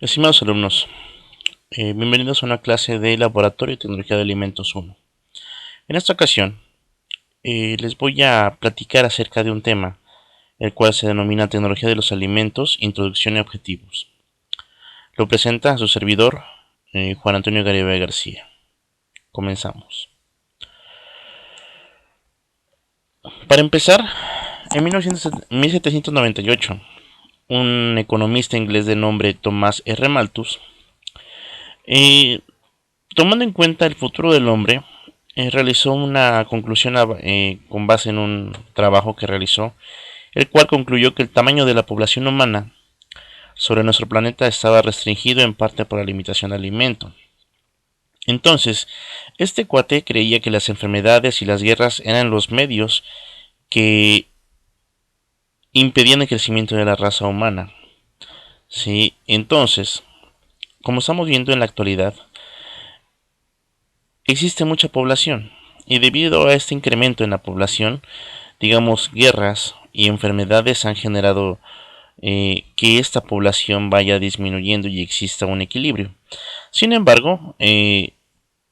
Estimados alumnos, bienvenidos a una clase de Laboratorio de Tecnología de Alimentos 1. En esta ocasión, les voy a platicar acerca de un tema, el cual se denomina Tecnología de los Alimentos, Introducción y Objetivos. Lo presenta su servidor, Juan Antonio Garibay García. Comenzamos. Para empezar, en 1798, un economista inglés de nombre Thomas R. Malthus, tomando en cuenta el futuro del hombre, realizó una conclusión con base en un trabajo que realizó, el cual concluyó que el tamaño de la población humana sobre nuestro planeta estaba restringido en parte por la limitación de alimento. Entonces, este cuate creía que las enfermedades y las guerras eran los medios que impedían el crecimiento de la raza humana. Sí, entonces, como estamos viendo en la actualidad, existe mucha población y debido a este incremento en la población, digamos, guerras y enfermedades han generado que esta población vaya disminuyendo y exista un equilibrio. Sin embargo,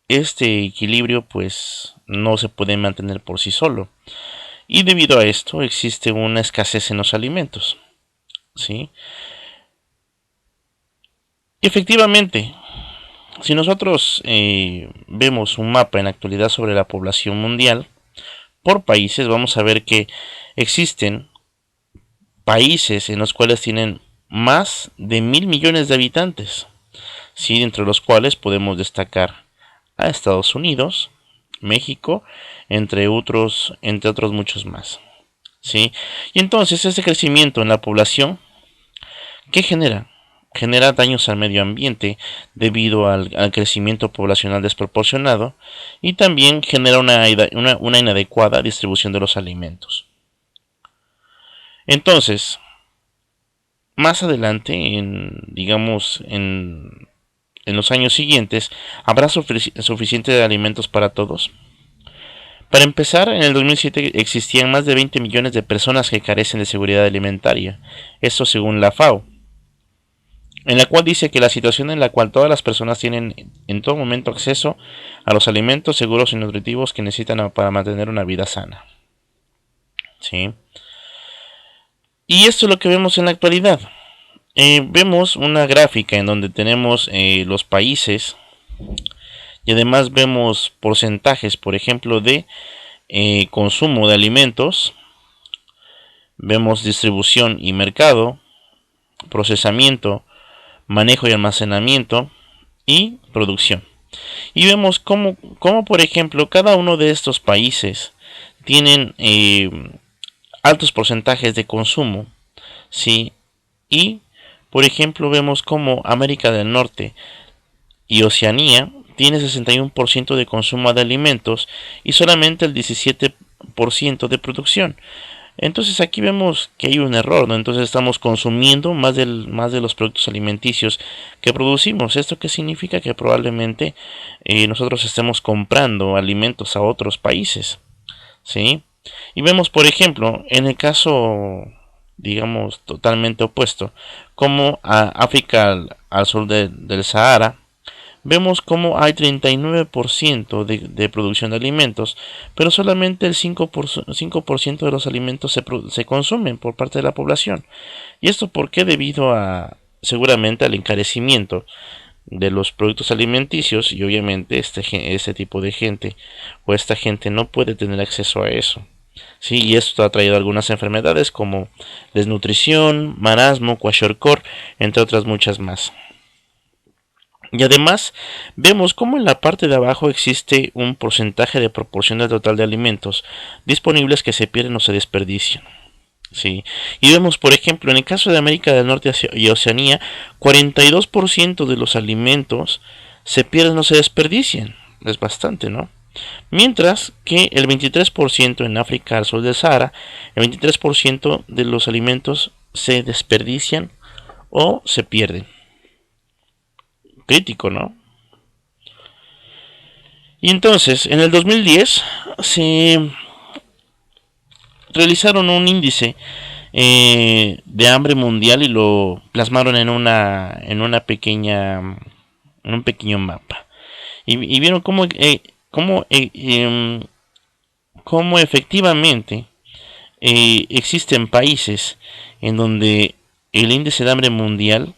este equilibrio pues no se puede mantener por sí solo y debido a esto existe una escasez en los alimentos. ¿Sí? Efectivamente, si nosotros vemos un mapa en la actualidad sobre la población mundial por países, vamos a ver que existen países en los cuales tienen más de 1.000 millones de habitantes, ¿sí? Entre los cuales podemos destacar a Estados Unidos, México, entre otros muchos más, ¿sí? Y entonces ese crecimiento en la población, ¿qué genera? Genera daños al medio ambiente debido al crecimiento poblacional desproporcionado y también genera una inadecuada distribución de los alimentos. Entonces, más adelante, en los años siguientes, ¿habrá suficiente de alimentos para todos? Para empezar, en el 2007 existían más de 20 millones de personas que carecen de seguridad alimentaria, esto según la FAO, en la cual dice que la situación en la cual todas las personas tienen en todo momento acceso a los alimentos seguros y nutritivos que necesitan para mantener una vida sana. ¿Sí? Y esto es lo que vemos en la actualidad. Vemos una gráfica en donde tenemos los países y además vemos porcentajes, por ejemplo, de consumo de alimentos, vemos distribución y mercado, procesamiento, manejo y almacenamiento y producción. Y vemos cómo por ejemplo, cada uno de estos países tienen altos porcentajes de consumo, ¿sí? Y, por ejemplo, vemos cómo América del Norte y Oceanía tiene 61% de consumo de alimentos y solamente el 17% de producción. Entonces aquí vemos que hay un error, ¿no? Entonces estamos consumiendo más de los productos alimenticios que producimos. ¿Esto qué significa? Que probablemente nosotros estemos comprando alimentos a otros países, ¿sí? Y vemos, por ejemplo, en el caso, digamos, totalmente opuesto, como a África al sur del Sahara, vemos como hay 39% de producción de alimentos, pero solamente el 5% de los alimentos se consumen por parte de la población. ¿Y esto por qué? Debido a seguramente al encarecimiento de los productos alimenticios y obviamente este tipo de gente o esta gente no puede tener acceso a eso. Sí, y esto ha traído algunas enfermedades como desnutrición, marasmo, kwashiorkor, entre otras muchas más. Y además vemos cómo en la parte de abajo existe un porcentaje de proporción del total de alimentos disponibles que se pierden o se desperdician. ¿Sí? Y vemos, por ejemplo, en el caso de América del Norte y Oceanía, 42% de los alimentos se pierden o se desperdician. Es bastante, ¿no? Mientras que el 23% en África al sur del Sahara, el 23% de los alimentos se desperdician o se pierden. Crítico, ¿no? Y entonces, en el 2010 se realizaron un índice de hambre mundial y lo plasmaron en una en un pequeño mapa. Y vieron cómo, cómo efectivamente existen países en donde el índice de hambre mundial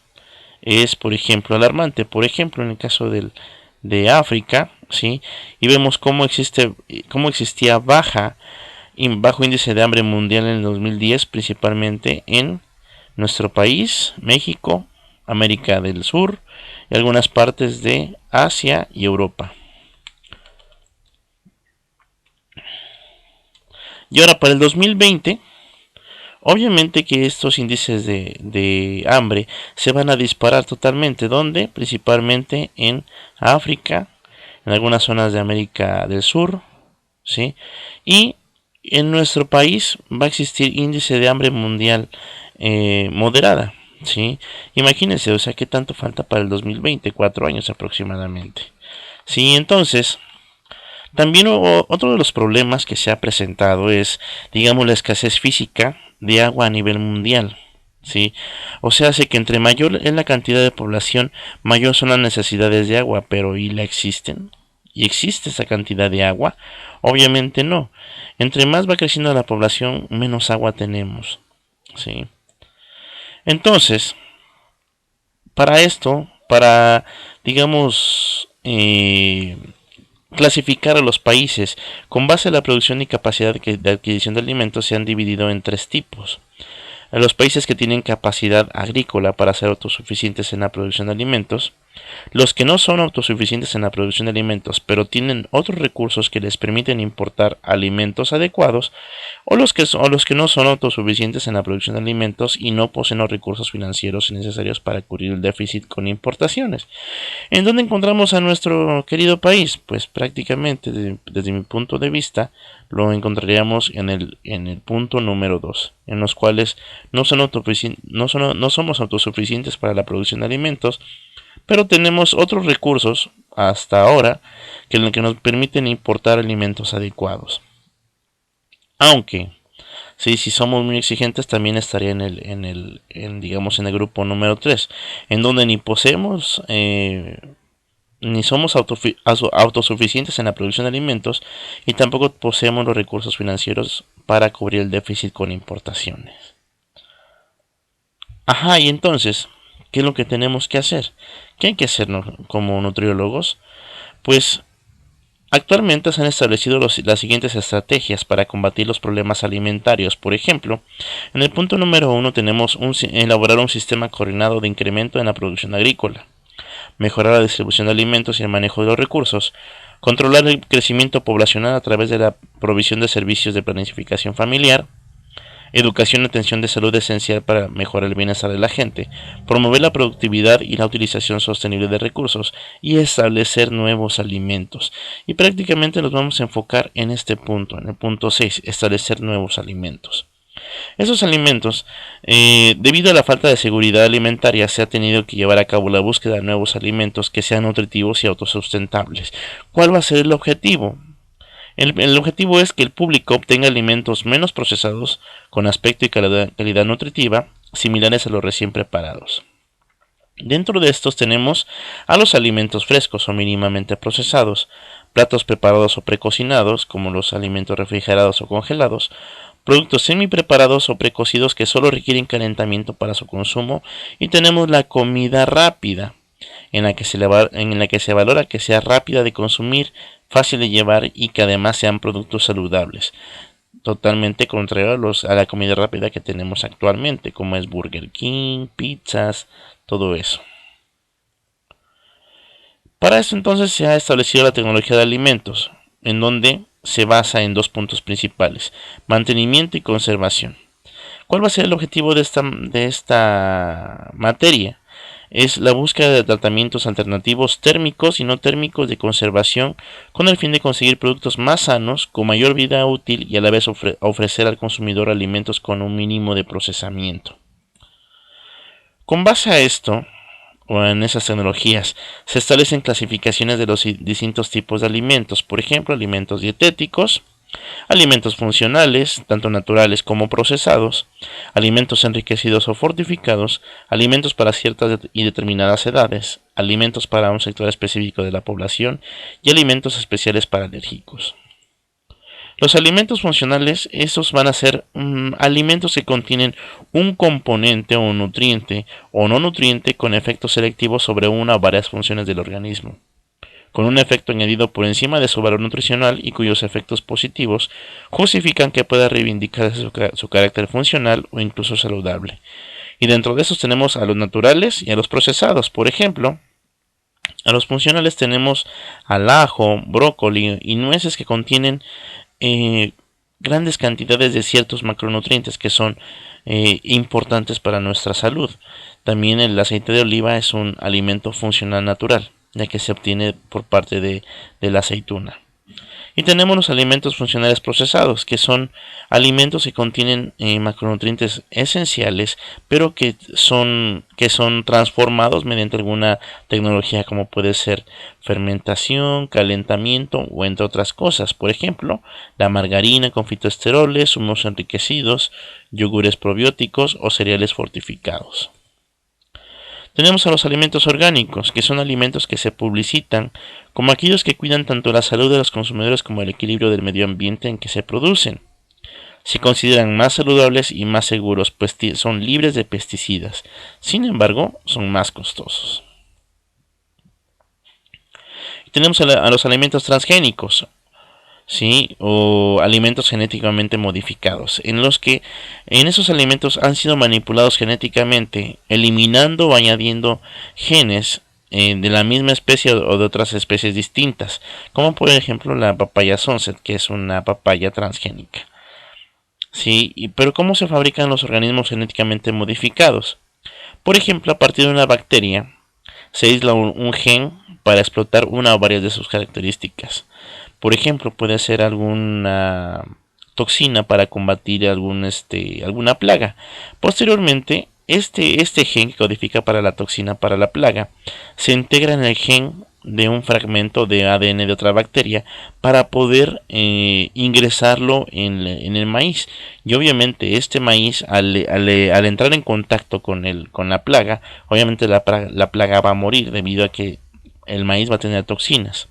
es, por ejemplo, alarmante. Por ejemplo, en el caso de África, ¿sí? Y vemos cómo existía bajo índice de hambre mundial en el 2010, principalmente en nuestro país, México, América del Sur y algunas partes de Asia y Europa. Y ahora para el 2020, obviamente que estos índices de hambre se van a disparar totalmente, donde principalmente en África, en algunas zonas de América del Sur, ¿sí? Y en nuestro país va a existir índice de hambre mundial moderada, ¿sí? Imagínense, o sea, ¿qué tanto falta para el 2020? 4 años aproximadamente. Sí, entonces, también otro de los problemas que se ha presentado es, digamos, la escasez física de agua a nivel mundial. ¿Sí? O sea, hace que entre mayor es la cantidad de población, mayor son las necesidades de agua, pero ¿y la existen? ¿Y existe esa cantidad de agua? Obviamente no. Entre más va creciendo la población, menos agua tenemos. ¿Sí? Entonces, para esto, para, digamos, clasificar a los países con base a la producción y capacidad de adquisición de alimentos se han dividido en 3 tipos. Los países que tienen capacidad agrícola para ser autosuficientes en la producción de alimentos, los que no son autosuficientes en la producción de alimentos, pero tienen otros recursos que les permiten importar alimentos adecuados, o los que no son autosuficientes en la producción de alimentos y no poseen los recursos financieros necesarios para cubrir el déficit con importaciones. ¿En dónde encontramos a nuestro querido país? Pues prácticamente, desde mi punto de vista, lo encontraríamos en el punto número 2, en los cuales no somos autosuficientes para la producción de alimentos, pero tenemos otros recursos hasta ahora que nos permiten importar alimentos adecuados. Aunque, sí, si somos muy exigentes, también estaría digamos, en el grupo número 3, en donde ni poseemos ni somos autosuficientes en la producción de alimentos y tampoco poseemos los recursos financieros para cubrir el déficit con importaciones. Ajá, y entonces, ¿qué es lo que tenemos que hacer? ¿Qué hay que hacer como nutriólogos? Pues actualmente se han establecido las siguientes estrategias para combatir los problemas alimentarios. Por ejemplo, en el punto número 1 tenemos elaborar un sistema coordinado de incremento en la producción agrícola, mejorar la distribución de alimentos y el manejo de los recursos, controlar el crecimiento poblacional a través de la provisión de servicios de planificación familiar, educación y atención de salud esencial para mejorar el bienestar de la gente, promover la productividad y la utilización sostenible de recursos y establecer nuevos alimentos. Y prácticamente nos vamos a enfocar en este punto, en el punto 6, establecer nuevos alimentos. Esos alimentos, debido a la falta de seguridad alimentaria, se ha tenido que llevar a cabo la búsqueda de nuevos alimentos que sean nutritivos y autosustentables. ¿Cuál va a ser el objetivo? El objetivo es que el público obtenga alimentos menos procesados, con aspecto y calidad nutritiva, similares a los recién preparados. Dentro de estos tenemos a los alimentos frescos o mínimamente procesados, platos preparados o precocinados, como los alimentos refrigerados o congelados, productos semi-preparados o precocidos que solo requieren calentamiento para su consumo, y tenemos la comida rápida, en la que se valora que sea rápida de consumir, fácil de llevar y que además sean productos saludables. Totalmente contrario a la comida rápida que tenemos actualmente, como es Burger King, pizzas, todo eso. Para esto entonces se ha establecido la tecnología de alimentos, en donde se basa en 2 puntos principales: mantenimiento y conservación. ¿Cuál va a ser el objetivo de esta materia? Es la búsqueda de tratamientos alternativos térmicos y no térmicos de conservación, con el fin de conseguir productos más sanos, con mayor vida útil y a la vez ofrecer al consumidor alimentos con un mínimo de procesamiento. Con base a esto, o en esas tecnologías, se establecen clasificaciones de los distintos tipos de alimentos. Por ejemplo, alimentos dietéticos, Alimentos funcionales, tanto naturales como procesados, alimentos enriquecidos o fortificados, alimentos para ciertas y determinadas edades, alimentos para un sector específico de la población y alimentos especiales para alérgicos. Los alimentos funcionales, estos van a ser alimentos que contienen un componente o nutriente o no nutriente con efecto selectivo sobre una o varias funciones del organismo, con un efecto añadido por encima de su valor nutricional y cuyos efectos positivos justifican que pueda reivindicar su carácter funcional o incluso saludable. Y dentro de esos tenemos a los naturales y a los procesados. Por ejemplo, a los funcionales tenemos al ajo, brócoli y nueces que contienen grandes cantidades de ciertos macronutrientes que son importantes para nuestra salud. También el aceite de oliva es un alimento funcional natural, ya que se obtiene por parte de la aceituna. Y tenemos los alimentos funcionales procesados, que son alimentos que contienen macronutrientes esenciales, pero que son transformados mediante alguna tecnología como puede ser fermentación, calentamiento o entre otras cosas. Por ejemplo, la margarina con fitoesteroles, zumos enriquecidos, yogures probióticos o cereales fortificados. Tenemos a los alimentos orgánicos, que son alimentos que se publicitan como aquellos que cuidan tanto la salud de los consumidores como el equilibrio del medio ambiente en que se producen. Se consideran más saludables y más seguros, pues son libres de pesticidas. Sin embargo, son más costosos. Tenemos a los alimentos transgénicos, ¿sí? O alimentos genéticamente modificados, en los que en esos alimentos han sido manipulados genéticamente, eliminando o añadiendo genes de la misma especie o de otras especies distintas, como por ejemplo la papaya Sunset, que es una papaya transgénica. ¿Sí? Pero ¿cómo se fabrican los organismos genéticamente modificados? Por ejemplo, a partir de una bacteria se aísla un gen para explotar una o varias de sus características. Por ejemplo, puede ser alguna toxina para combatir alguna plaga. Posteriormente, este gen que codifica para la toxina para la plaga se integra en el gen de un fragmento de ADN de otra bacteria para poder ingresarlo en el maíz. Y obviamente este maíz al entrar en contacto con la plaga, obviamente la plaga va a morir debido a que el maíz va a tener toxinas.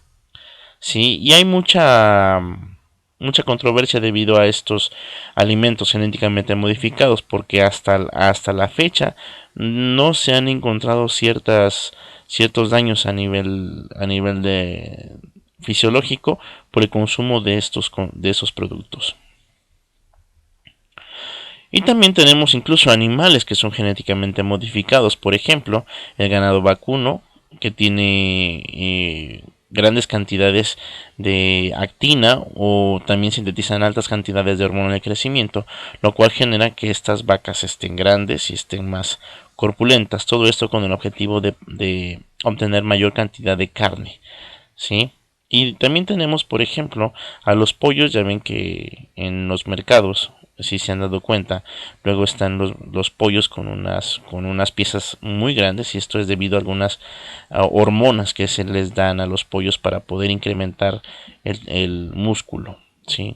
Sí, y hay mucha controversia debido a estos alimentos genéticamente modificados, porque hasta la fecha no se han encontrado ciertos daños a nivel de fisiológico por el consumo de esos productos. Y también tenemos incluso animales que son genéticamente modificados, por ejemplo, el ganado vacuno, que tiene grandes cantidades de actina, o también sintetizan altas cantidades de hormona de crecimiento, lo cual genera que estas vacas estén grandes y estén más corpulentas. Todo esto con el objetivo de obtener mayor cantidad de carne, ¿sí? Y también tenemos, por ejemplo, a los pollos. Ya ven que en los mercados, si se han dado cuenta, luego están los pollos con unas piezas muy grandes, y esto es debido a algunas hormonas que se les dan a los pollos para poder incrementar el músculo, ¿sí?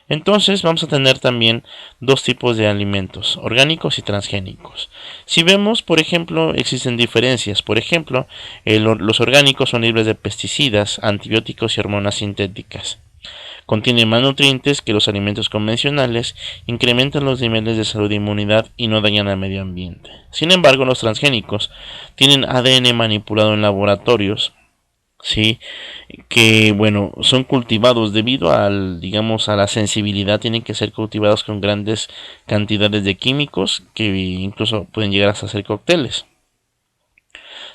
Entonces vamos a tener también dos tipos de alimentos, orgánicos y transgénicos. Si vemos, por ejemplo, existen diferencias. Por ejemplo, los orgánicos son libres de pesticidas, antibióticos y hormonas sintéticas. Contienen más nutrientes que los alimentos convencionales, incrementan los niveles de salud e inmunidad y no dañan al medio ambiente. Sin embargo, los transgénicos tienen ADN manipulado en laboratorios, ¿sí? Que bueno, son cultivados debido a la sensibilidad. Tienen que ser cultivados con grandes cantidades de químicos que incluso pueden llegar hasta hacer cócteles.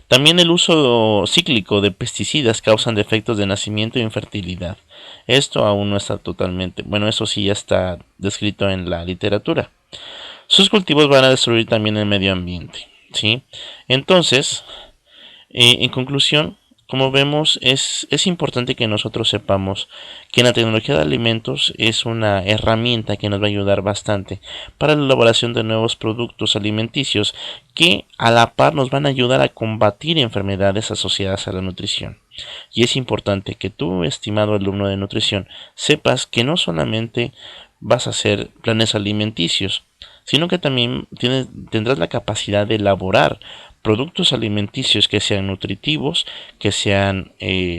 También el uso cíclico de pesticidas causan defectos de nacimiento e infertilidad. Esto aún no está totalmente, bueno, eso sí ya está descrito en la literatura. Sus cultivos van a destruir también el medio ambiente, ¿sí? Entonces, en conclusión, como vemos, es importante que nosotros sepamos que la tecnología de alimentos es una herramienta que nos va a ayudar bastante para la elaboración de nuevos productos alimenticios que a la par nos van a ayudar a combatir enfermedades asociadas a la nutrición. Y es importante que tú, estimado alumno de nutrición, sepas que no solamente vas a hacer planes alimenticios, sino que también tendrás la capacidad de elaborar productos alimenticios que sean nutritivos, que sean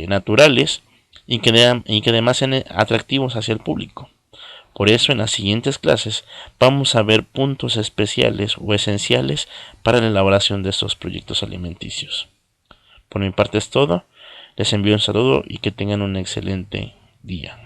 naturales y que además sean atractivos hacia el público. Por eso en las siguientes clases vamos a ver puntos especiales o esenciales para la elaboración de estos proyectos alimenticios. Por mi parte es todo, les envío un saludo y que tengan un excelente día.